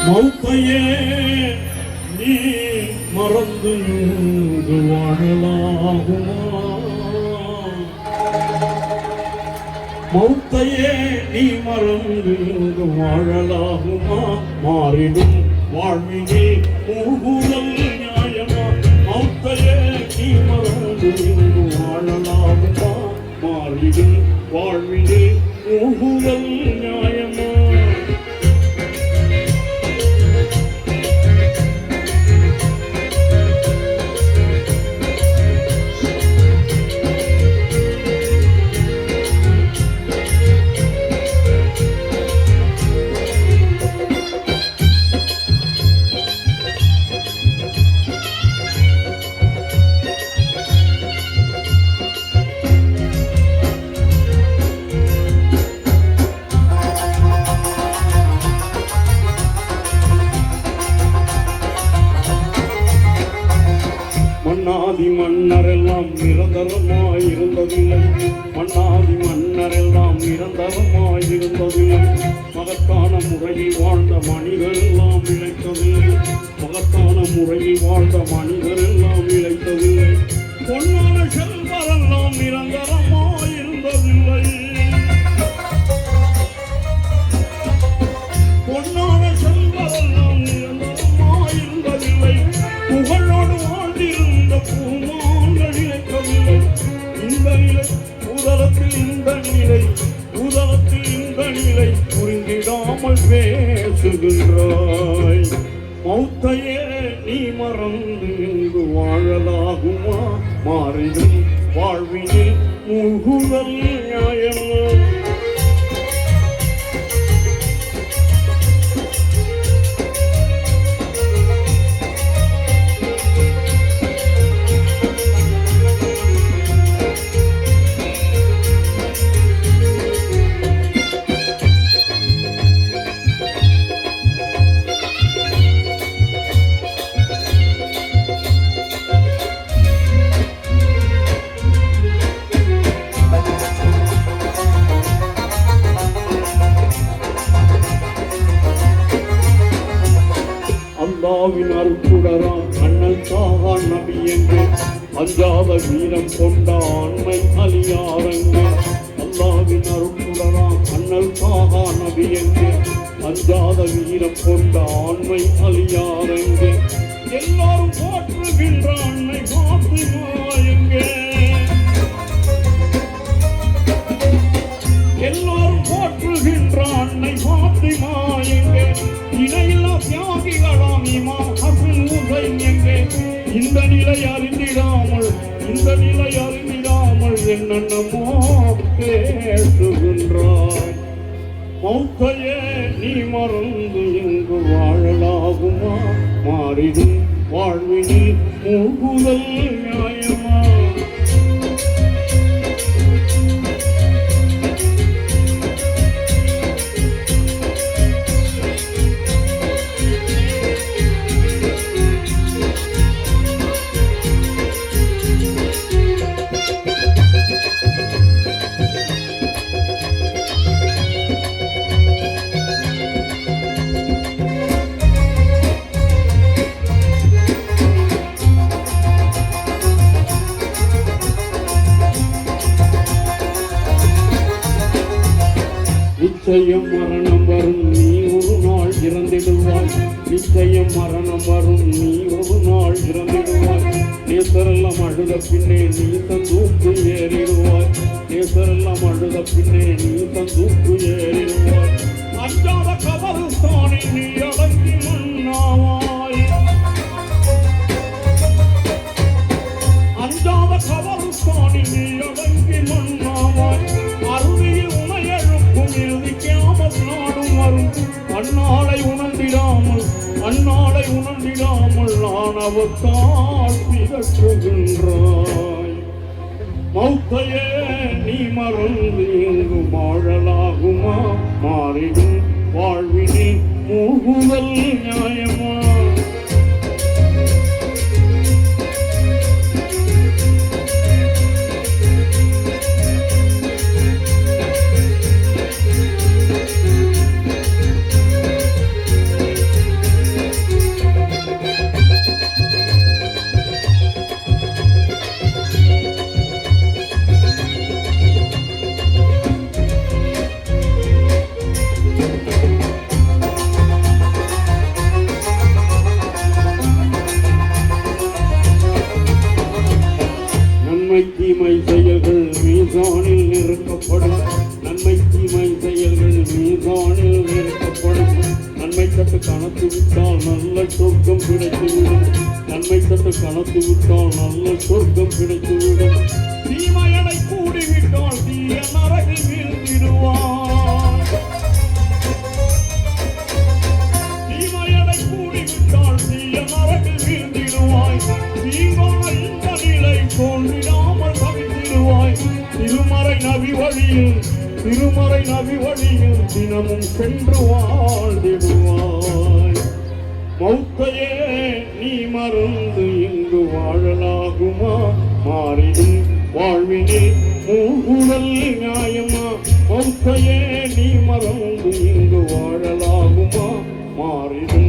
மௌத்தையே நீ மறந்து வாழலாகுமா? மௌத்தையே நீ மறந்து வாழலாகுமா? மாறிடும் வாழ்வினே மூகுதல் நியாயமா? மௌத்தையே நீ மறந்து வாழலாகுமா? மாறிடும் வாழ்வினே மூகுதல் நியாயமா? மன்னாதி மன்னரெல்லாம் நிரந்தரமாயிருந்ததில்லை. மன்னாதி மன்னரெல்லாம் நிரந்தரமாயிருந்ததில்லை. மகத்தான முறையில் வாழ்ந்த மனிதர் எல்லாம் இழைத்ததில்லை. மகத்தான முறையில் வாழ்ந்த மனிதர் எல்லாம் இழைத்ததில்லை. பொன்னான செல்வரெல்லாம் நிரந்தரமாயிருந்ததில்லை. பொன்னான செல்வரெல்லாம் நிரந்தரமாயிருந்ததில்லை. புகழோடு வாழ்ந்திருந்த பூமான்கள் இழைக்கவில்லை. இந்த நிலை உதலத்தில் இந்த நிலை உதலத்தில் இந்த நிலை புரிந்திடாமல் பேசுகின்றாய். மௌத்தையே நீ மறந்து இங்கு வாழலாகுமா? மாறிடும் வாழ்வினில் மூழ்குதல் நியாயமா? அல்லாவின் அருட்சுடரான் அண்ணல் சாகான் நபி என்று அஞ்சாத வீரம் கொண்ட ஆண்மை அலியாரங்க. அல்லாவின் அருட்சுடரான் அண்ணல் சாகான் நபி என்று அஞ்சாத வீரம் கொண்ட ஆண்மை அலியாரங்க. எல்லாரும் போற்றுகின்ற அன்னை பாத்திமா எங்கே? எல்லாரும் போற்றுகின்ற அன்னை பாத்திமா எங்கே? இணையில்லா தியாகிகளாம் இமாம் ஹசன் ஹுசைன் எங்கே? இந்த நிலை அறிந்திடாமல் என்னென்னமோ பேசுகின்றாய். மௌத்தையே நீ மறந்து இங்கு வாழலாகுமா? மாறிடும் வாழ்வினில் மூழ்குதல் நியாயமா? நிச்சயம் மரணம் வரும், நீ ஒரு நாள் இறந்திடுவாய். நிச்சயம் மரணம் வரும், நீ ஒரு நாள் இறந்திடுவாய். நேசரெல்லாம் அழுத பின்னே நீ தந்தூக்கு ஏறிடுவாய். நேசரெல்லாம் அழுத பின்னே நீ தந்தூக்கு ஏறிடுவாய். அஞ்சாத கபருஸ்தானில் நீ அடங்கி மண்ணாவாய். அஞ்சாத கபருஸ்தானில் நீ அடங்கி மண்ணாவாய். அருவியில் நாடும் வரும். அந்நாளை உணர்ந்திடாமல் ஆணவத்தால் பிதற்றுகின்றாய். மௌத்தையே நீ மறந்து இங்கு வாழலாகுமா? மாறிடும் வாழ்வினில் மூழ்குதல் நியாயமா? நாளில் நிறுத்தப்படும். நன்மை தட்டு கணக்கு விட்டால் நல்ல சொர்க்கம் கிடைத்துவிடும். நன்மை தட்டு கணக்கு விட்டால் நல்ல சொர்க்கம் கிடைத்துவிடும். தீமையடை கூடிவிட்டால் தீய நரகில் வீழ்ந்திடுவார். தீமையடை கூடிவிட்டால் தீய நரகில் வீழ்ந்திடுவாய். தீங்கான இந்த நிலை தோன்றிடாமல் தவித்திடுவாய். திருமறை நபி வழியில் தினமும் சென்று வாழ்ந்திடுவாய். மௌத்தையே நீ மறந்து இங்கு வாழலாகுமா? மாறிடும் வாழ்வினில் மூழ்குதல் நியாயமா? மௌத்தையே நீ மறந்து இங்கு வாழலாகுமா? மாறிடும்